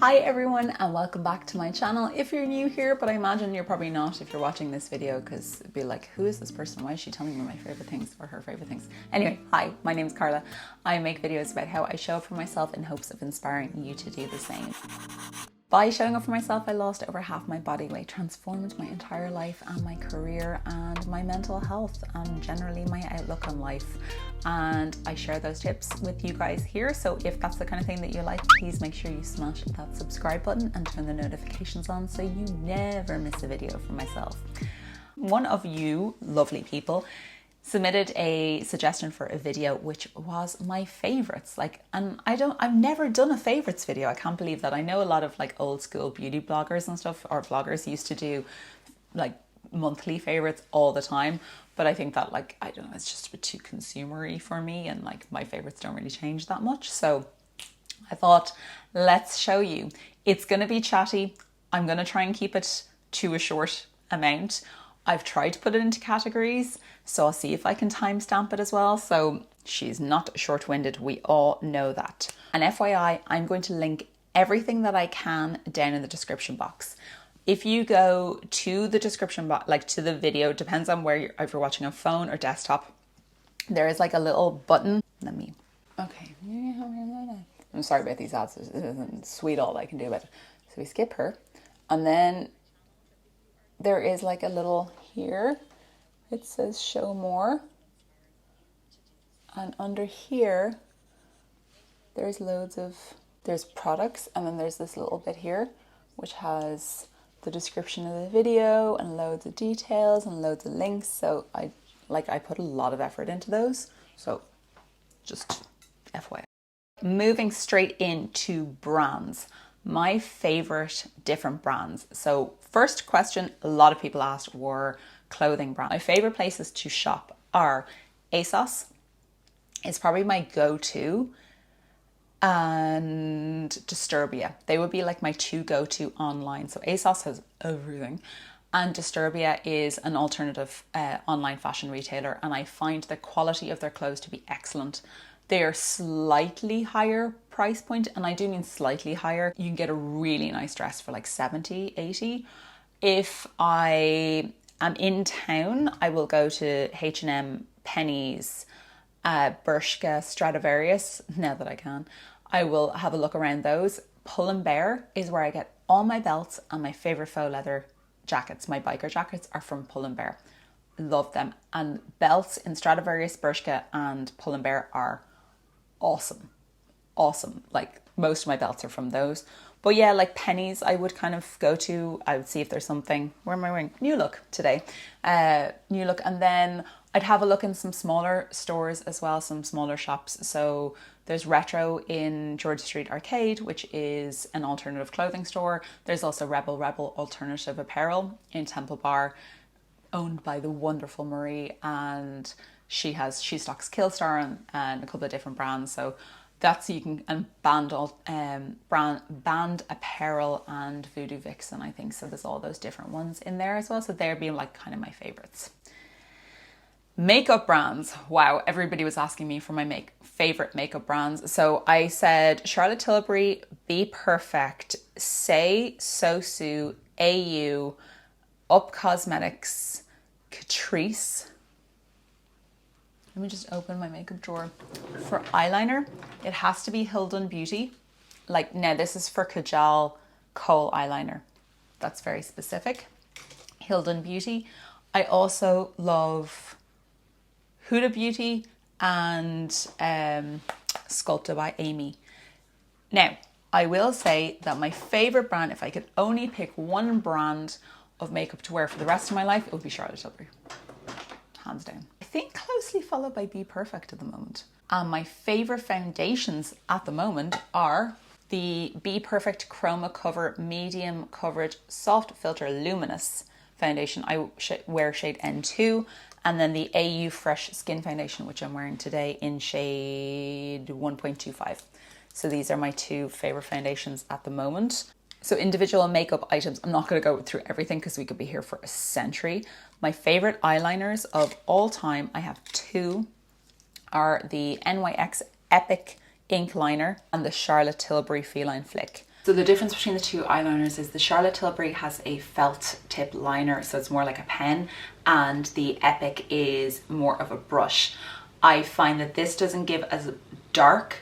Hi everyone and welcome back to my channel. If you're new here, but I imagine you're probably not if you're watching this video, because it'd be like, who is this person? Why is she telling me my favorite things or her favorite things? Anyway, hi, my name's Carla. I make videos about how I show up for myself in hopes of inspiring you to do the same. By showing up for myself, I lost over half my body weight, transformed my entire life and my career and my mental health and generally my outlook on life. And I share those tips with you guys here. So if that's the kind of thing that you like, please make sure you smash that subscribe button and turn the notifications on so you never miss a video from myself. One of you lovely people submitted a suggestion for a video which was my favorites, and I've never done a favorites video. I can't believe that. I know a lot of like old school beauty bloggers and stuff, or vloggers, used to do like monthly favorites all the time, but I think that, like, I don't know, it's just a bit too consumery for me, and like my favorites don't really change that much. So I thought, let's show you. It's going to be chatty. I'm going to try and keep it to a short amount. I've tried to put it into categories, so I'll see if I can timestamp it as well. So she's not short-winded, we all know that. And FYI, I'm going to link everything that I can down in the description box. If you go to the description box, like to the video, depends on where if you're watching on phone or desktop, there is like a little button. Okay. I'm sorry about these ads. It isn't sweet all I can do about it. So we skip her, and then there is like a little here, it says show more, and under here there's there's products, and then there's this little bit here which has the description of the video and loads of details and loads of links. So I put a lot of effort into those, so just FYI. Moving straight into brands, my favorite different brands. So first question a lot of people asked were clothing brands. My favorite places to shop are ASOS. It's probably my go-to, and Disturbia. They would be like my two go-to online. So ASOS has everything, and Disturbia is an alternative online fashion retailer, and I find the quality of their clothes to be excellent. They are slightly higher price point, and I do mean slightly higher. You can get a really nice dress for like 70, 80. If I am in town, I will go to H&M, Pennies, Bershka, Stradivarius, now that I can. I will have a look around those. Pull & Bear is where I get all my belts and my favorite faux leather jackets. My biker jackets are from Pull & Bear. Love them. And belts in Stradivarius, Bershka and Pull & Bear are awesome. Like most of my belts are from those. But yeah, like Pennies I would kind of go to. I would see if there's something. Where am I wearing? New Look today. New Look. And then I'd have a look in some smaller stores as well, some smaller shops. So there's Retro in George Street Arcade, which is an alternative clothing store. There's also Rebel Alternative Apparel in Temple Bar, owned by the wonderful Marie, and she stocks Killstar and a couple of different brands. So that's, you can, and Band Apparel and Voodoo Vixen, I think. So there's all those different ones in there as well. So they're being like kind of my favorites. Makeup brands. Wow, everybody was asking me for my favorite makeup brands. So I said Charlotte Tilbury, bPerfect, Saie, SoSu, AU, Up Cosmetics, Catrice. Let me just open my makeup drawer. For eyeliner, it has to be Hudy Beauty. Like, now this is for Kajal Kohl eyeliner. That's very specific. Hudy Beauty. I also love Hudy Beauty and Sculpted by Aimee. Now, I will say that my favorite brand, if I could only pick one brand of makeup to wear for the rest of my life, it would be Charlotte Tilbury. Hands down. I think closely followed by bPerfect at the moment. And my favorite foundations at the moment are the bPerfect Chroma Cover Medium Coverage Soft Filter Luminous foundation. I wear shade N2, and then the AU Fresh Skin Foundation, which I'm wearing today in shade 1.25. So these are my two favorite foundations at the moment. So individual makeup items, I'm not going to go through everything because we could be here for a century. My favorite eyeliners of all time, I have two, are the NYX Epic Ink Liner and the Charlotte Tilbury Feline Flick. So the difference between the two eyeliners is the Charlotte Tilbury has a felt tip liner, so it's more like a pen, and the Epic is more of a brush. I find that this doesn't give as dark,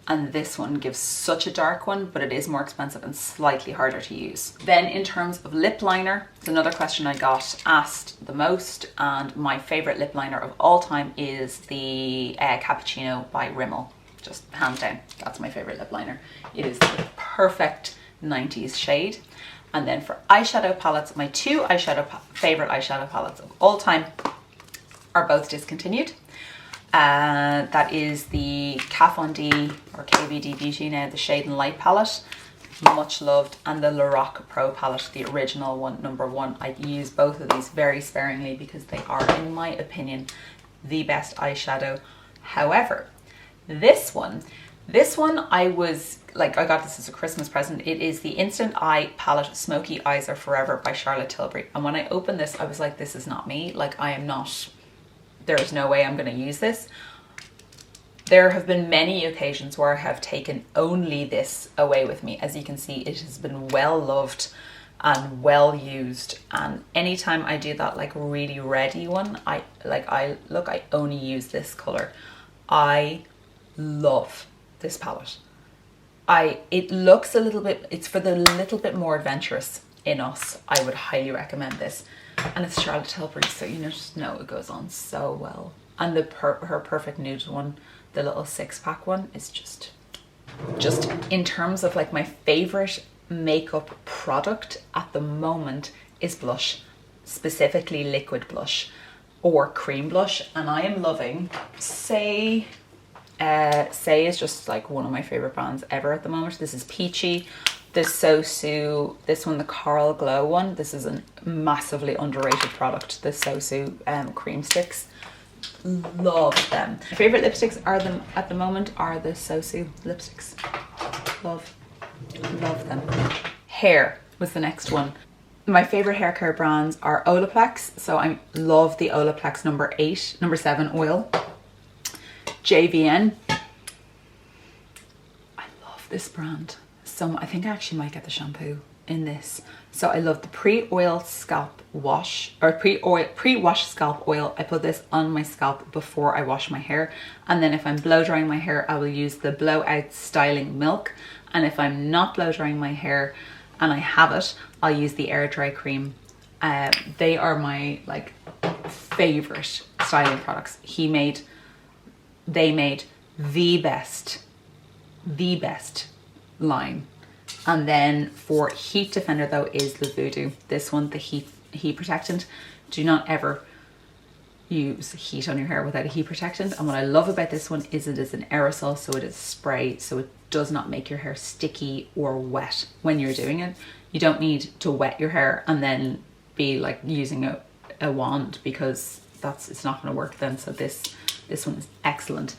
and this one gives such a dark one, but it is more expensive and slightly harder to use. Then in terms of lip liner, it's another question I got asked the most, and my favorite lip liner of all time is the Cappuccino by Rimmel. Just hands down, that's my favorite lip liner. It is the perfect 90s shade. And then for eyeshadow palettes, my two favorite eyeshadow palettes of all time are both discontinued. That is the Kat Von D or KVD Beauty now, the Shade and Light palette, much loved, and the Lorac Pro palette, the original one, #1. I use both of these very sparingly because they are, in my opinion, the best eyeshadow. However, this one I was like, I got this as a Christmas present. It is the Instant Eye palette Smoky Eyes Are Forever by Charlotte Tilbury. And when I opened this, I was like, this is not me. Like, I am not, there is no way I'm going to use this. There have been many occasions where I have taken only this away with me. As you can see, it has been well loved and well used. And anytime I do that like really reddy one, I only use this color. I love this palette. It looks a little bit, it's for the little bit more adventurous in us. I would highly recommend this. And it's Charlotte Tilbury, so you just know it goes on so well. And her Perfect Nude one, the little 6-pack one, is just in terms of like my favorite makeup product at the moment is blush, specifically liquid blush or cream blush. And I am loving Saie. Saie is just like one of my favorite brands ever at the moment. This is Peachy. This SoSu, this one, the Coral Glow one. This is a massively underrated product. The SoSu cream sticks. Love them. My favorite lipsticks at the moment are the SoSu lipsticks. Love them. Hair was the next one. My favorite hair care brands are Olaplex. So I love the Olaplex number 7 oil. JVN. I love this brand. So I think I actually might get the shampoo in this. So I love the pre-wash scalp oil. I put this on my scalp before I wash my hair. And then if I'm blow drying my hair, I will use the Blowout Styling Milk. And if I'm not blow drying my hair and I have it, I'll use the air dry cream. They are my like favorite styling products. They made the best line. And then for heat defender though is the Voudouz. This one, the heat protectant. Do not ever use heat on your hair without a heat protectant. And what I love about this one is it is an aerosol, so it is spray, so it does not make your hair sticky or wet when you're doing it. You don't need to wet your hair and then be like using a wand, because it's not going to work then. So this one is excellent.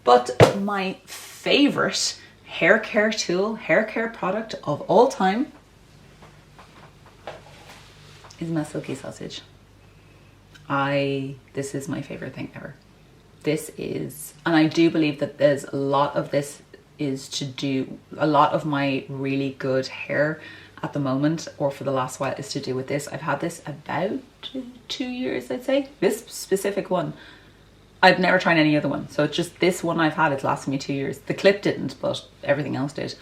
But my favorite hair care product of all time is my silky sausage. This is my favorite thing ever. This is, and I do believe that there's a lot of this is to do, a lot of my really good hair at the moment, or for the last while, is to do with this. I've had this about 2 years, I'd say. This specific one. I've never tried any other one. So it's just this one I've had, it's lasted me 2 years. The clip didn't, but everything else did.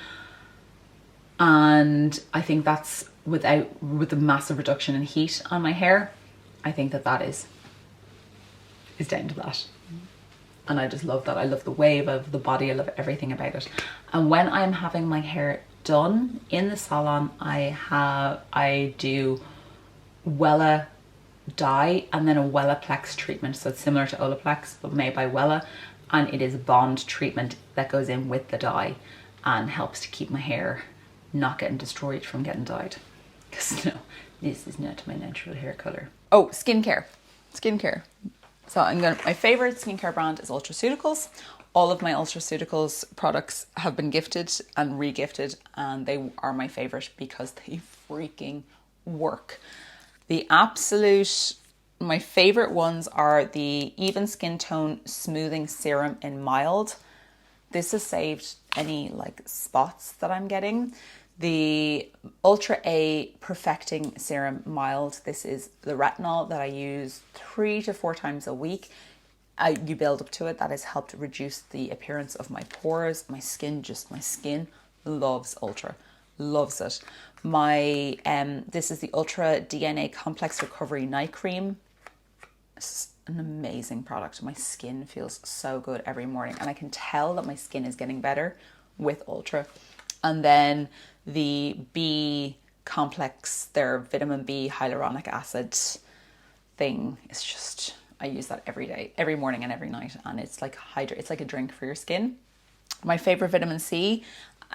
And I think that's with the massive reduction in heat on my hair, I think that is down to that. And I just love that. I love the wave of the body. I love everything about it. And when I'm having my hair done in the salon, I do Wella dye and then a Wellaplex treatment. So it's similar to Olaplex but made by Wella, and it is a bond treatment that goes in with the dye and helps to keep my hair not getting destroyed from getting dyed, because no, this is not my natural hair color. Oh, skincare. So my favorite skincare brand is Ultraceuticals. All of my Ultraceuticals products have been gifted and re-gifted, and they are my favorite because they freaking work. My favorite ones are the Even Skin Tone Smoothing Serum in Mild. This has saved any like spots that I'm getting. The Ultra A Perfecting Serum Mild. This is the retinol that I use 3 to 4 times a week. You build up to it. That has helped reduce the appearance of my pores. My skin loves Ultra, loves it. This is the Ultra DNA Complex Recovery Night Cream. It's an amazing product. My skin feels so good every morning, and I can tell that my skin is getting better with Ultra. And then the B complex, their vitamin B hyaluronic acid thing is just, I use that every day, every morning and every night, and it's like it's like a drink for your skin. My favorite vitamin C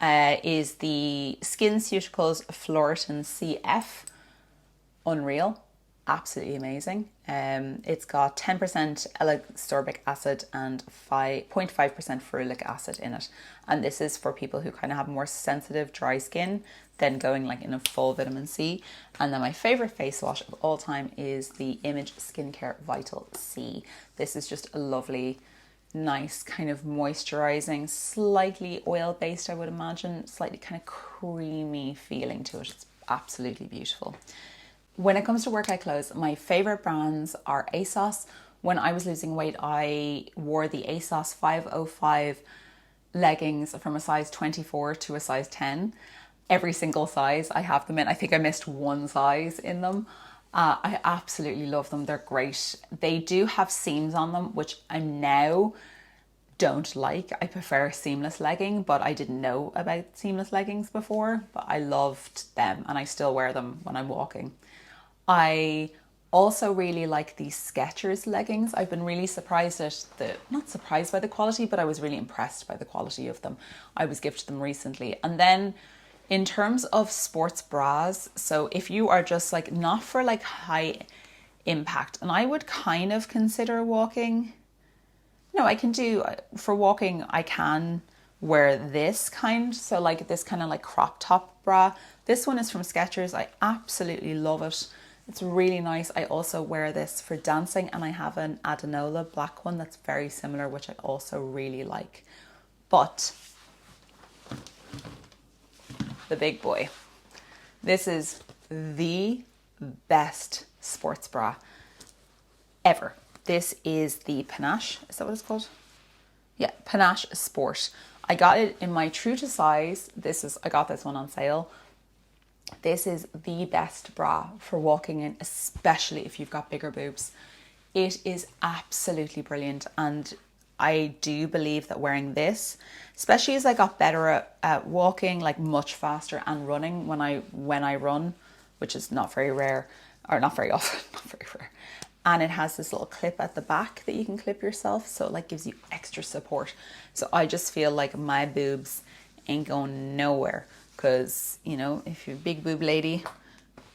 is the SkinCeuticals Floritin CF. Unreal. Absolutely amazing. It's got 10% L-ascorbic acid and 0.5% ferulic acid in it. And this is for people who kind of have more sensitive, dry skin than going like in a full vitamin C. And then my favorite face wash of all time is the Image Skincare Vital C. This is just a lovely, nice kind of moisturizing, slightly oil-based, I would imagine, slightly kind of creamy feeling to it. It's absolutely beautiful. When it comes to workout clothes, my favorite brands are ASOS. When I was losing weight, I wore the ASOS 505 leggings from a size 24 to a size 10. Every single size I have them in. I think I missed one size in them. I absolutely love them. They're great. They do have seams on them, which I now don't like. I prefer a seamless legging, but I didn't know about seamless leggings before, but I loved them and I still wear them when I'm walking. I also really like these Skechers leggings. I've been really surprised at not surprised by the quality, but I was really impressed by the quality of them. I was gifted them recently. And then in terms of sports bras, so if you are just like not for like high impact, and I would kind of consider walking. No, I can do, for walking, I can wear this kind. So like this kind of like crop top bra. This one is from Skechers. I absolutely love it. It's really nice. I also wear this for dancing, and I have an Adenola black one that's very similar, which I also really like. But the big boy. This is the best sports bra ever. This is the Panache. Is that what it's called? Yeah, Panache Sport. I got it in my true to size. I got this one on sale. This is the best bra for walking in, especially if you've got bigger boobs. It is absolutely brilliant, and I do believe that wearing this, especially as I got better at walking, like much faster, and running when I run, which is not very rare, or not very often, not very rare. And it has this little clip at the back that you can clip yourself, so it like gives you extra support. So I just feel like my boobs ain't going nowhere. Because, you know, if you're a big boob lady,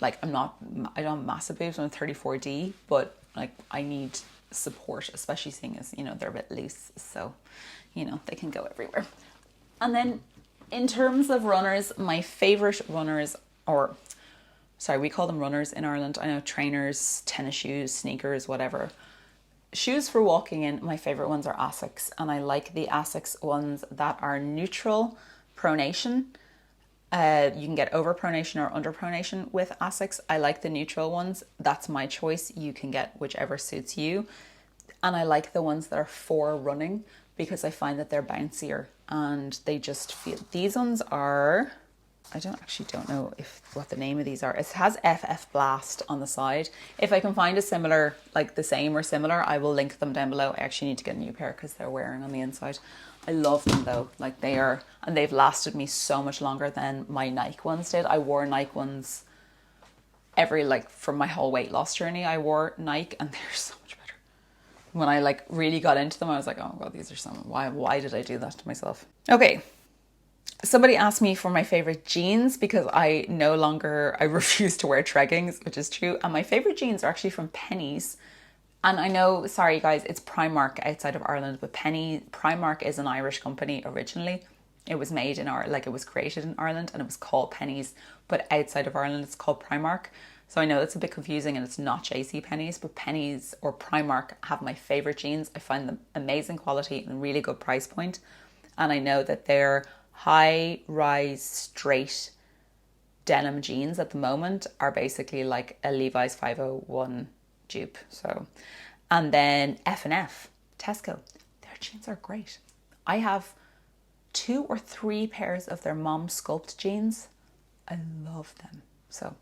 like I don't have massive boobs, I'm a 34D, but like I need support, especially seeing as, you know, they're a bit loose. So, you know, they can go everywhere. And then in terms of runners, my favorite runners, we call them runners in Ireland. I know trainers, tennis shoes, sneakers, whatever. Shoes for walking in, my favorite ones are ASICs. And I like the ASICs ones that are neutral pronation. You can get over pronation or under pronation with ASICs. I like the neutral ones. That's my choice. You can get whichever suits you. And I like the ones that are for running because I find that they're bouncier and they just feel, these ones are, I don't know what the name of these are. It has FF Blast on the side. If I can find a similar, like the same or similar, I will link them down below. I actually need to get a new pair because they're wearing on the inside. I love them though, like they are, and they've lasted me so much longer than my Nike ones did. I wore Nike ones from my whole weight loss journey, I wore Nike and they're so much better. When I like really got into them, I was like, oh God, these are why did I do that to myself? Okay. Somebody asked me for my favorite jeans because I refuse to wear treggings, which is true. And my favorite jeans are actually from Penneys. And I know, sorry guys, it's Primark outside of Ireland, but Primark is an Irish company originally. It was made in it was created in Ireland and it was called Penneys, but outside of Ireland it's called Primark. So I know it's a bit confusing and it's not JC Penney's, but Penneys or Primark have my favorite jeans. I find them amazing quality and really good price point. And I know that they're high rise straight denim jeans at the moment are basically like a Levi's 501 dupe. So, and then F&F, Tesco, their jeans are great. I have 2 or 3 pairs of their mom sculpt jeans. I love them. So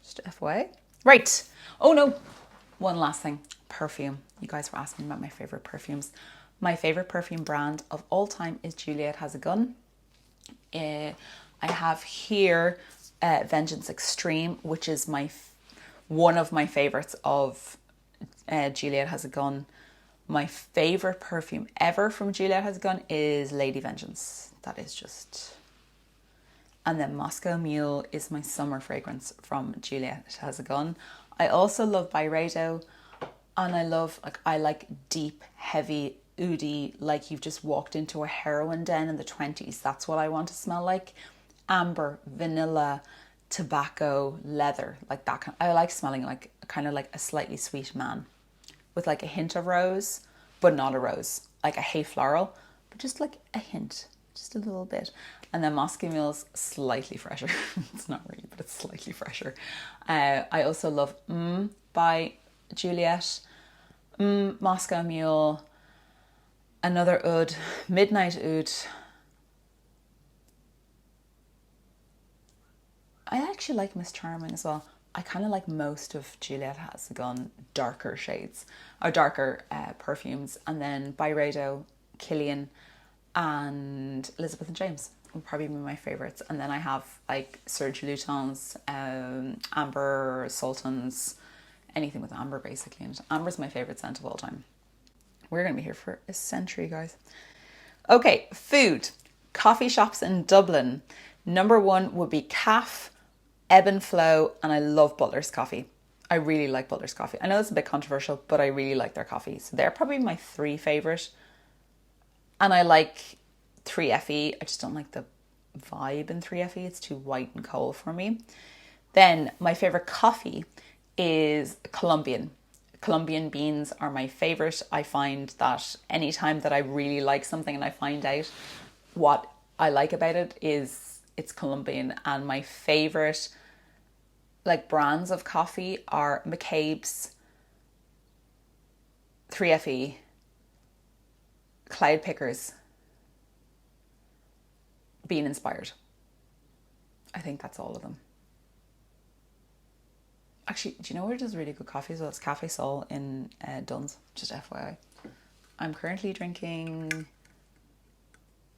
just FYI. Right. Oh no. One last thing. Perfume. You guys were asking about my favorite perfumes. My favorite perfume brand of all time is Juliet Has a Gun. I have here Vengeance Extreme, which is one of my favorites of Juliet Has a Gun. My favorite perfume ever from Juliet Has a Gun is Lady Vengeance. That is just... And then Moscow Mule is my summer fragrance from Juliet Has a Gun. I also love Byredo, and I like deep, heavy, oody, like you've just walked into a heroin den in the 20s. That's what I want to smell like. Amber, vanilla, tobacco, leather, like that kind. I like smelling like kind of like a slightly sweet man with like a hint of rose, but not a rose, like a hay floral, but just like a hint, just a little bit. And then Moscow Mule's slightly fresher. It's not really, but it's slightly fresher. I also love by Juliet, Moscow Mule, another oud, Midnight Oud. I actually like Miss Charming as well. I kind of like most of Juliet Has a Gun darker shades, or darker perfumes. And then Byredo, Killian, and Elizabeth and James would probably be my favourites. And then I have like Serge Lutens, Amber, Sultans, anything with amber basically. And amber's my favourite scent of all time. We're going to be here for a century, guys. Okay, food. Coffee shops in Dublin. Number 1 would be Caf, Ebb and Flow, and I love Butler's coffee. I really like Butler's coffee. I know it's a bit controversial, but I really like their coffee. So they're probably my 3 favourite. And I like 3FE. I just don't like the vibe in 3FE. It's too white and cold for me. Then my favourite coffee is Colombian. Colombian beans are my favourite. I find that anytime that I really like something and I find out what I like about it is it's Colombian. And my favourite like brands of coffee are McCabe's, 3FE, Cloud Pickers, Bean Inspired. I think that's all of them. Actually, do you know where does really good coffee as well? It's Cafe Sol in Duns, just FYI. I'm currently drinking...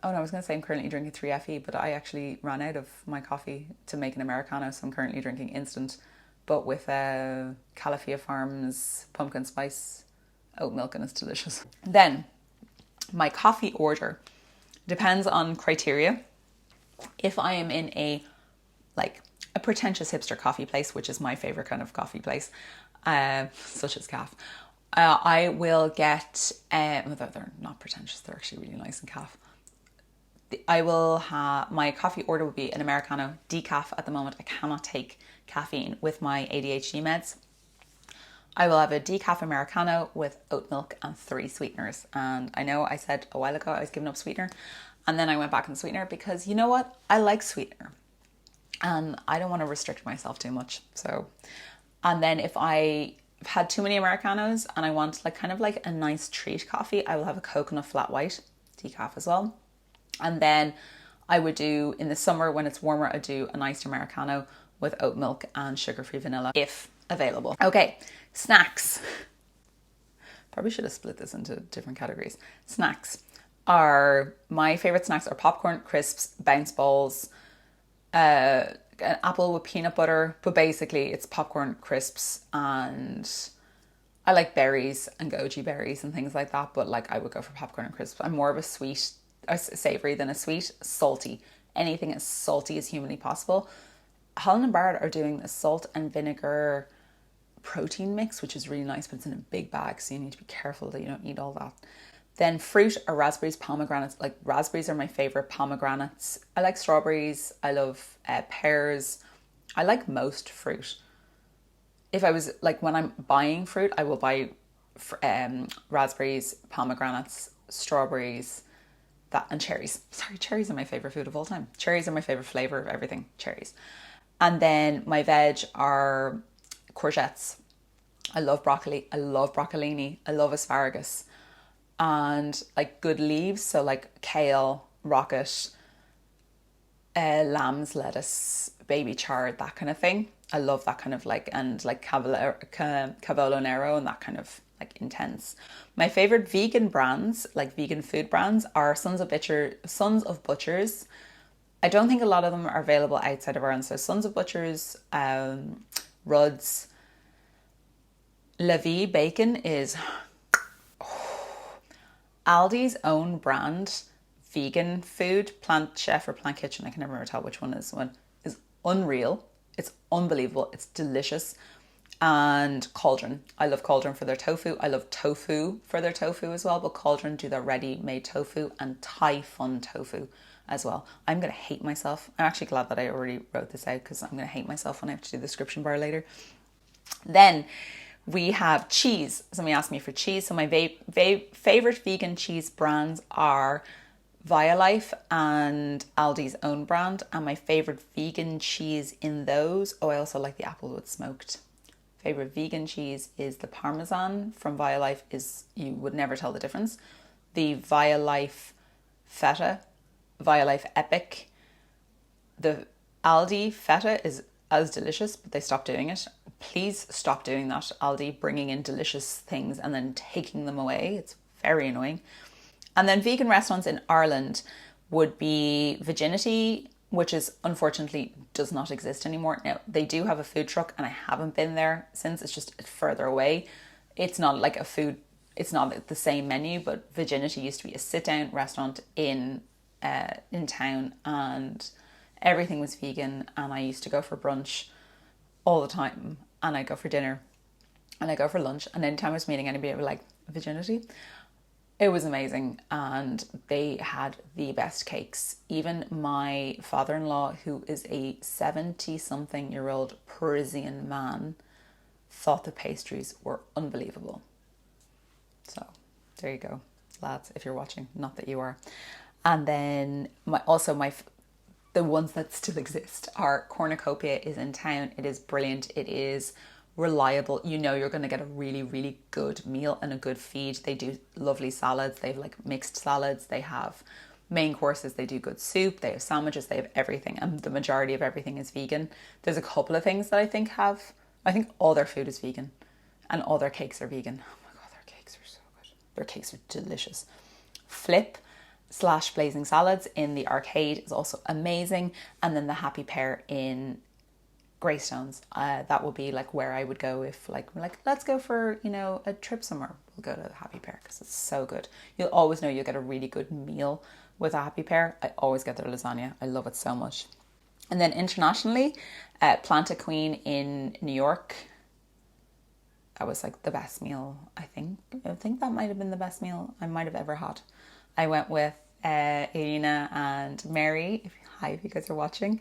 Oh no, I was going to say I'm currently drinking 3FE, but I actually ran out of my coffee to make an Americano, so I'm currently drinking instant, but with Calafia Farms pumpkin spice oat milk, and it's delicious. Then, my coffee order depends on criteria. If I am in a pretentious hipster coffee place, which is my favorite kind of coffee place, such as Caf, I will get, although they're not pretentious, they're actually really nice in Caf. I will have, my coffee order would be an Americano, decaf at the moment. I cannot take caffeine with my ADHD meds. I will have a decaf Americano with oat milk and 3 sweeteners. And I know I said a while ago I was giving up sweetener, and then I went back on sweetener because you know what? I like sweetener and I don't want to restrict myself too much. So, and then if I've had too many Americanos and I want like kind of like a nice treat coffee, I will have a coconut flat white decaf as well. And then I would do, in the summer when it's warmer, I'd do a nice Americano with oat milk and sugar-free vanilla if available. Okay, snacks. Probably should have split this into different categories. Snacks are, my favorite snacks are popcorn, crisps, bounce balls, an apple with peanut butter, but basically it's popcorn, crisps, and I like berries and goji berries and things like that, but like I would go for popcorn and crisps. I'm more of a sweet, savoury than a sweet, salty. Anything as salty as humanly possible. Holland & Barrett are doing a salt and vinegar protein mix, which is really nice, but it's in a big bag, so you need to be careful that you don't eat all that. Then fruit are raspberries, pomegranates. Like raspberries are my favourite, pomegranates. I like strawberries. I love pears. I like most fruit. If I was like, when I'm buying fruit, I will buy raspberries, pomegranates, strawberries, and cherries. Sorry, cherries are my favourite food of all time. Cherries are my favourite flavour of everything. Cherries. And then my veg are courgettes. I love broccoli. I love broccolini. I love asparagus. And like good leaves, so like kale, rocket, lamb's lettuce, baby chard, that kind of thing. I love that kind of like, and like cavolo nero and that kind of like intense. My favorite vegan brands, like vegan food brands, are Sons of Butchers. I don't think a lot of them are available outside of Ireland. So Sons of Butchers, Rudd's, La Vie Bacon is Aldi's own brand vegan food, Plant Chef or Plant Kitchen, I can never remember tell which one is unreal. It's unbelievable. It's delicious. And Cauldron. I love Cauldron for their tofu. I love Tofu for their tofu as well, but Cauldron do their ready-made tofu and Thai fun tofu as well. I'm going to hate myself. I'm actually glad that I already wrote this out because I'm going to hate myself when I have to do the description bar later. Then we have cheese. Somebody asked me for cheese. So my favorite vegan cheese brands are Violife and Aldi's own brand. And my favorite vegan cheese in those, I also like the Applewood smoked. Favorite vegan cheese is the Parmesan from Violife. You would never tell the difference. The Violife Feta, Violife Epic. The Aldi Feta is as delicious, but they stopped doing it. Please stop doing that, Aldi, bringing in delicious things and then taking them away. It's very annoying. And then vegan restaurants in Ireland would be Virginity, which is unfortunately does not exist anymore. Now, they do have a food truck and I haven't been there since. It's just further away. It's not like it's not the same menu, but Virginity used to be a sit-down restaurant in town and everything was vegan, and I used to go for brunch all the time, and I go for dinner and I go for lunch, and anytime I was meeting anybody I would like, Virginity. It was amazing, and they had the best cakes. Even my father-in-law, who is a 70-something-year-old Parisian man, thought the pastries were unbelievable. So there you go, lads, if you're watching, not that you are. And then the ones that still exist are Cornucopia is in town. It is brilliant. It is reliable. You know you're going to get a really, really good meal and a good feed. They do lovely salads. They have like mixed salads. They have main courses. They do good soup. They have sandwiches. They have everything. And the majority of everything is vegan. There's a couple of things that I think all their food is vegan and all their cakes are vegan. Oh my God, their cakes are so good. Their cakes are delicious. Flip/Blazing Salads in the arcade is also amazing. And then the Happy Pear in Greystones, that will be like where I would go if like let's go for a trip somewhere. We'll go to the Happy Pear because it's so good. You'll always know you'll get a really good meal with a Happy Pear. I always get their lasagna. I love it so much. And then internationally, Planta Queen in New York. That was like the best meal. I think that might have been the best meal I might have ever had. I went with Irina and Mary. Hi, if you guys are watching.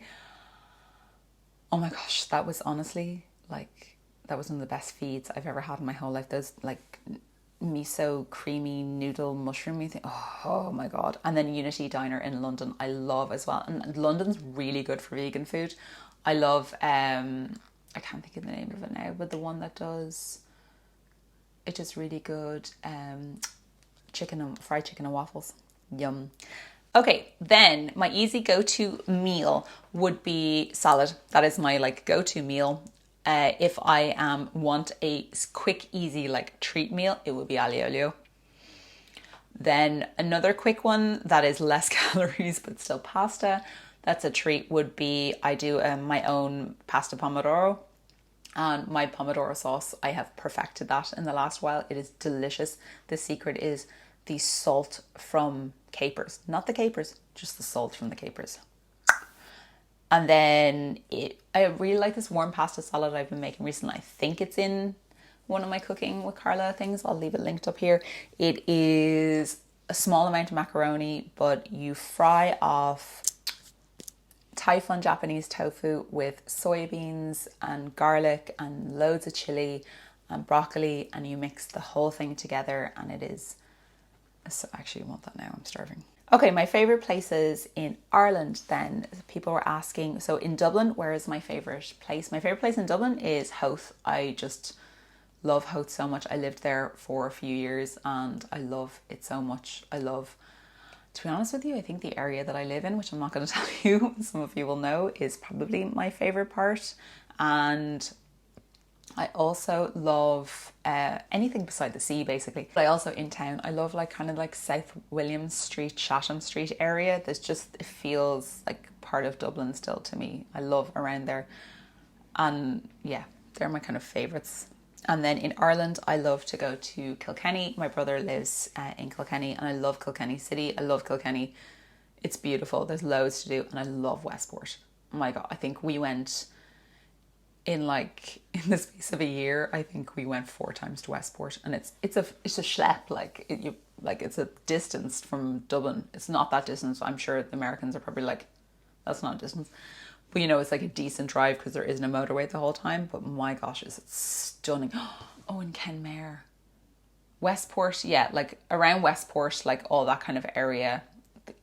Oh my gosh, that was honestly that was one of the best feeds I've ever had in my whole life. Those like miso creamy noodle mushroomy thing. Oh my God. And then Unity Diner in London I love as well. And London's really good for vegan food. I love I can't think of the name of it now, but the one that does it is really good. Fried chicken and waffles. Yum. Okay, then my easy go-to meal would be salad. That is my go-to meal. If I want a quick, easy treat meal, it would be aglio olio. Then another quick one that is less calories but still pasta. That's a treat. Would be I do my own pasta pomodoro. And my pomodoro sauce, I have perfected that in the last while. It is delicious. The secret is the salt from capers, not the capers, just the salt from the capers. And then I really like this warm pasta salad I've been making recently. I think it's in one of my Cooking with Carla things. I'll leave it linked up here. It is a small amount of macaroni, but you fry off Thai fun Japanese tofu with soybeans and garlic and loads of chili and broccoli, and you mix the whole thing together, and it is so. Actually, I want that now. I'm starving. Okay, my favorite places in Ireland then. People were asking, so in Dublin, where is my favorite place? My favorite place in Dublin is Howth. I just love Howth so much. I lived there for a few years and I love it so much. I love, to be honest with you, I think the area that I live in, which I'm not going to tell you, some of you will know, is probably my favorite part. And I also love anything beside the sea, basically. But I also, in town, I love like kind of like South William Street, Chatham Street area. There's just, it feels like part of Dublin still to me. I love around there. And yeah, they're my kind of favourites. And then in Ireland, I love to go to Kilkenny. My brother lives in Kilkenny and I love Kilkenny City. I love Kilkenny. It's beautiful. There's loads to do and I love Westport. Oh my God, I think we went in the space of a year. I think we went 4 times to Westport and it's a schlep. It's a distance from Dublin. It's not that distance. I'm sure the Americans are probably like, that's not a distance. But you know, it's like a decent drive because there isn't a motorway the whole time. But my gosh, is it stunning. Oh, and Kenmare. Westport, yeah, like around Westport, like all that kind of area.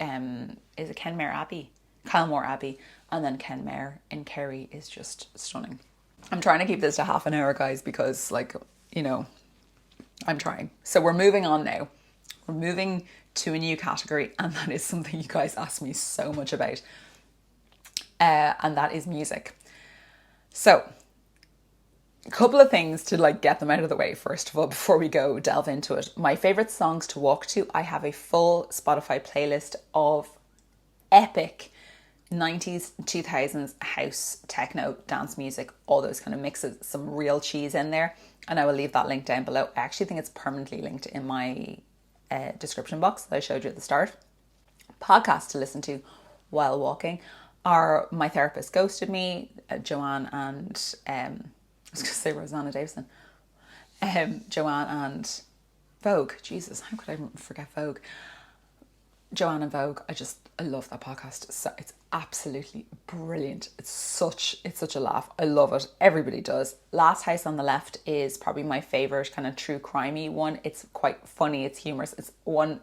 Is it Kenmare Abbey? Kylemore Abbey. And then Kenmare in Kerry is just stunning. I'm trying to keep this to half an hour, guys, because like, you know, I'm trying. So we're moving on now. We're moving to a new category and that is something you guys ask me so much about. And that is music. So a couple of things to like get them out of the way first of all before we go delve into it. My favorite songs to walk to. I have a full Spotify playlist of epic 90s, 2000s house, techno, dance music, all those kind of mixes, some real cheese in there. And I will leave that link down below. I actually think it's permanently linked in my description box that I showed you at the start. Podcasts to listen to while walking are My Therapist Ghosted Me, Joanne and, I was going to say Rosanna Davison, Joanne and Vogue. Jesus, how could I forget Vogue? Joanne and Vogue, I love that podcast. It's absolutely brilliant. It's such a laugh. I love it. Everybody does. Last House on the Left is probably my favorite kind of true crimey one. It's quite funny. It's humorous. It's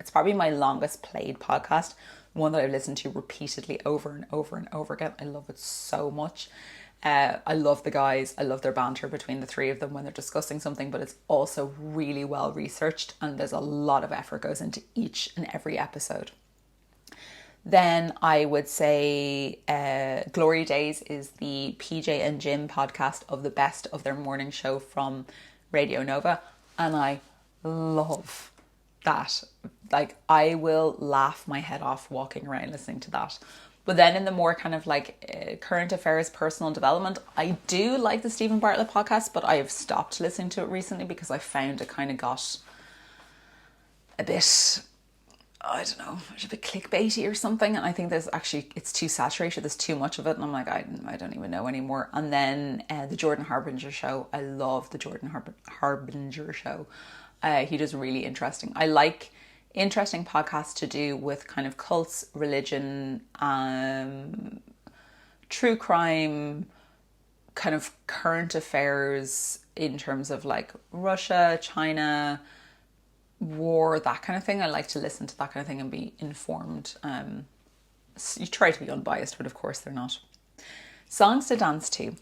probably my longest played podcast. One that I've listened to repeatedly over and over and over again. I love it so much. I love the guys. I love their banter between the three of them when they're discussing something, but it's also really well researched and there's a lot of effort goes into each and every episode. Then I would say Glory Days is the PJ and Jim podcast of the best of their morning show from Radio Nova. And I love that. Like, I will laugh my head off walking around listening to that. But then in the more kind of like current affairs, personal development, I do like the Stephen Bartlett podcast, but I have stopped listening to it recently because I found it kind of got a bit, I don't know, a bit clickbaity or something. And I think it's too saturated. There's too much of it. And I'm like, I don't even know anymore. And then the Jordan Harbinger show. I love the Jordan Harbinger show. He does really interesting. I like interesting podcasts to do with kind of cults, religion, true crime, kind of current affairs in terms of like Russia, China, war, that kind of thing. I like to listen to that kind of thing and be informed. You try to be unbiased, but of course they're not. Songs to dance to.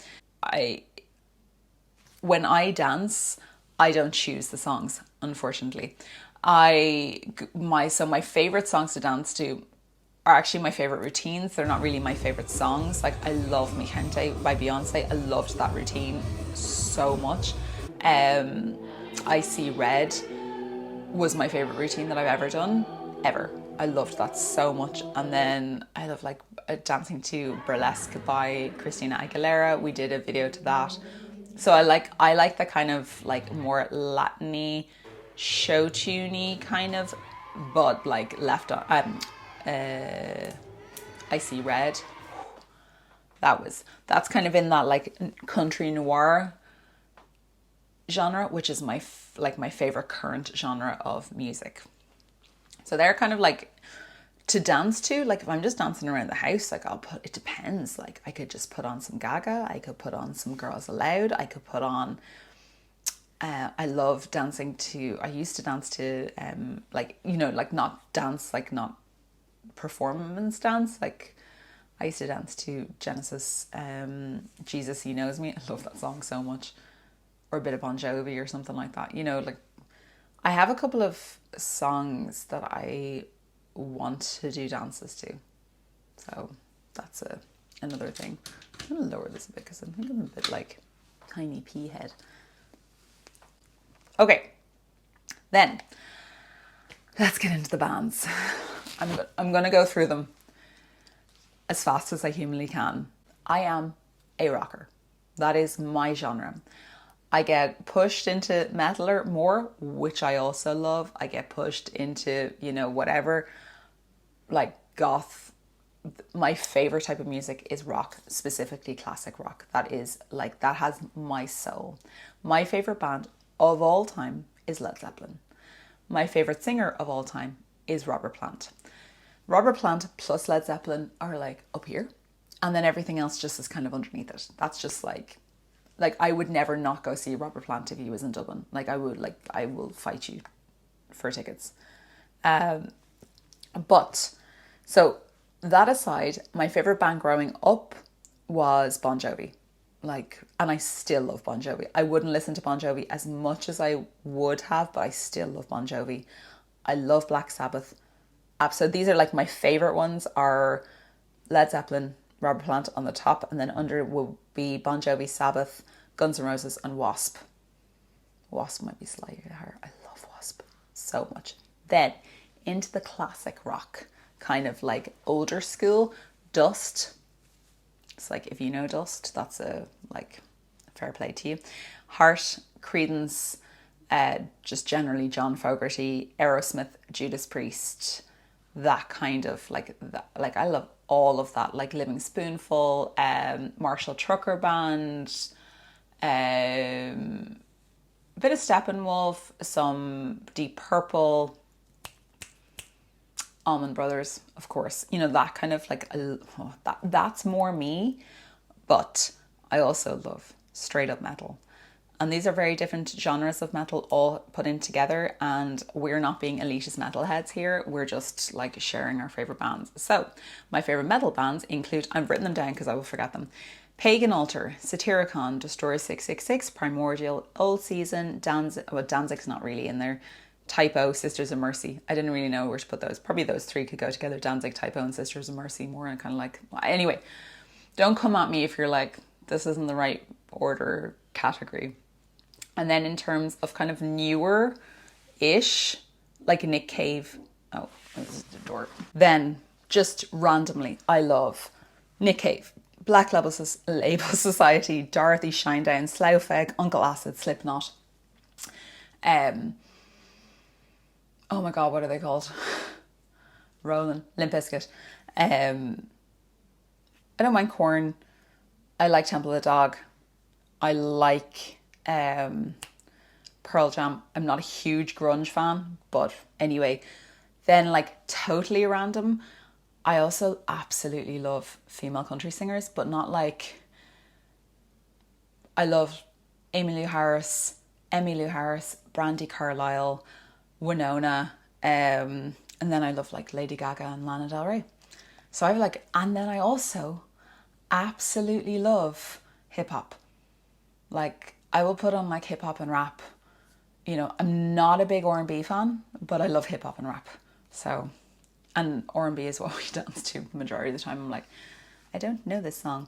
When I dance, I don't choose the songs, unfortunately. My favorite songs to dance to are actually my favorite routines. They're not really my favorite songs. Like, I love Mi Gente by Beyonce. I loved that routine so much. I See Red was my favorite routine that I've ever done, ever. I loved that so much. And then I love like dancing to Burlesque by Christina Aguilera. We did a video to that. So I like the kind of like more Latin-y, show tuney kind of, but like left on. I See Red. That's kind of in that like country noir genre, which is my favorite current genre of music. So they're kind of like to dance to. Like if I'm just dancing around the house, like it depends. Like I could just put on some Gaga, I could put on some Girls Aloud, I could put on I love dancing to, I used to dance to like, you know, like not dance, like not performance dance. Like I used to dance to Genesis, Jesus He Knows Me. I love that song so much. Or a bit of Bon Jovi or something like that. You know, like I have a couple of songs that I want to do dances to. So that's another thing. I'm going to lower this a bit because I think I'm a bit like tiny pea head. Okay, then let's get into the bands. I'm going to go through them as fast as I humanly can. I am a rocker. That is my genre. I get pushed into metaler more, which I also love. I get pushed into, you know, whatever, like goth. My favorite type of music is rock, specifically classic rock. That is like, that has my soul. My favorite band of all time is Led Zeppelin. My favorite singer of all time is Robert Plant. Robert Plant plus Led Zeppelin are like up here, and then everything else just is kind of underneath it. That's just like I would never not go see Robert Plant if he was in Dublin. Like I will fight you for tickets. But so that aside, my favorite band growing up was Bon Jovi. Like, and I still love Bon Jovi. I wouldn't listen to Bon Jovi as much as I would have, but I still love Bon Jovi. I love Black Sabbath. So these are like my favorite ones are Led Zeppelin, Robert Plant on the top, and then under will be Bon Jovi, Sabbath, Guns N' Roses, and Wasp. Wasp might be slightly higher. I love Wasp so much. Then into the classic rock, kind of like older school, Dust. It's like, if you know Dust, that's a fair play to you. Heart, Creedence, just generally John Fogerty, Aerosmith, Judas Priest, that kind of like that. Like I love all of that, like Living Spoonful, Marshall Trucker Band, a bit of Steppenwolf, some Deep Purple, Allman Brothers, of course. You know, that kind of like, that's more me. But I also love straight up metal. And these are very different genres of metal all put in together. And we're not being elitist metalheads here. We're just like sharing our favorite bands. So my favorite metal bands include, I've written them down because I will forget them: Pagan Altar, Satyricon, Destroyer 666, Primordial, Old Season, Danzig. Well, Danzig's not really in there. Typo, Sisters of Mercy. I didn't really know where to put those. Probably those three could go together. Danzig, Typo, and Sisters of Mercy. More and kind of like, anyway, don't come at me if you're like, this isn't the right order category. And then in terms of kind of newer-ish, like Nick Cave. Oh, this is the door. Then, just randomly, I love Nick Cave, Black Label Society, Dorothy Shinedown, Slough, Uncle Acid, Slipknot. Oh my God, what are they called? Rollin', Limp Bizkit. I don't mind Korn. I like Temple of the Dog. I like Pearl Jam. I'm not a huge grunge fan, but anyway. Then like totally random, I also absolutely love female country singers, but not like, I love Emmylou Harris, Brandy Carlisle, Winona, and then I love like Lady Gaga and Lana Del Rey. So I like, and then I also absolutely love hip hop. Like I will put on like hip hop and rap. You know, I'm not a big R&B fan, but I love hip hop and rap. So, and R&B is what we dance to the majority of the time. I'm like, I don't know this song.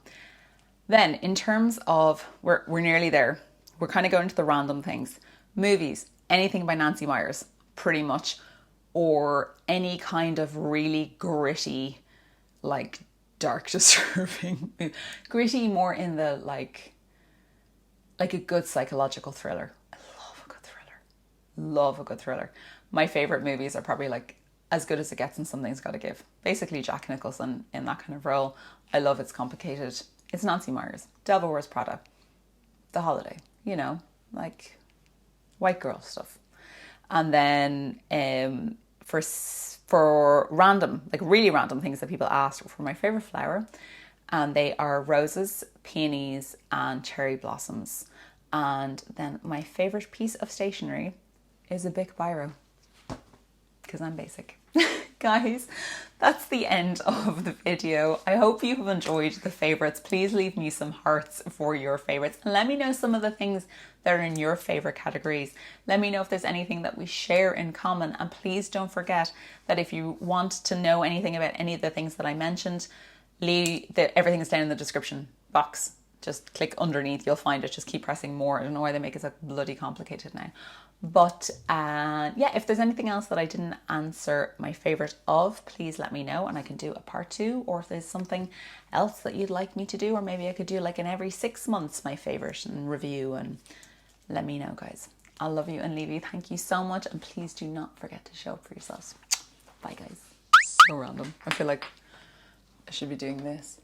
Then in terms of, we're nearly there. We're kind of going to the random things. Movies, anything by Nancy Meyers, pretty much, or any kind of really gritty, like dark, disturbing, gritty more in the like a good psychological thriller. I love a good thriller. Love a good thriller. My favorite movies are probably like As Good as It Gets and Something's Gotta Give. Basically Jack Nicholson in that kind of role. I love It's Complicated. It's Nancy Meyers. Devil Wears Prada. The Holiday. You know, like white girl stuff. And then for random, like really random things that people ask for my favorite flower, and they are roses, peonies, and cherry blossoms. And then my favorite piece of stationery is a Bic biro, because I'm basic. Guys, that's the end of the video. I hope you have enjoyed the favorites. Please leave me some hearts for your favorites and let me know some of the things that are in your favorite categories. Let me know if there's anything that we share in common, and please don't forget that if you want to know anything about any of the things that I mentioned, everything is down in the description box. Just click underneath, you'll find it. Just keep pressing more. I don't know why they make it so bloody complicated now. But yeah, if there's anything else that I didn't answer my favorite of, please let me know and I can do a part 2. Or if there's something else that you'd like me to do, or maybe I could do like an every 6 months my favorite and review, and let me know, guys. I love you and leave you. Thank you so much, and please do not forget to show up for yourselves. Bye, guys. So random. I feel like I should be doing this.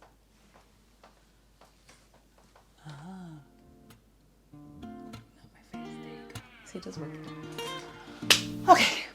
Not my face. There you go. See, it does work. Okay.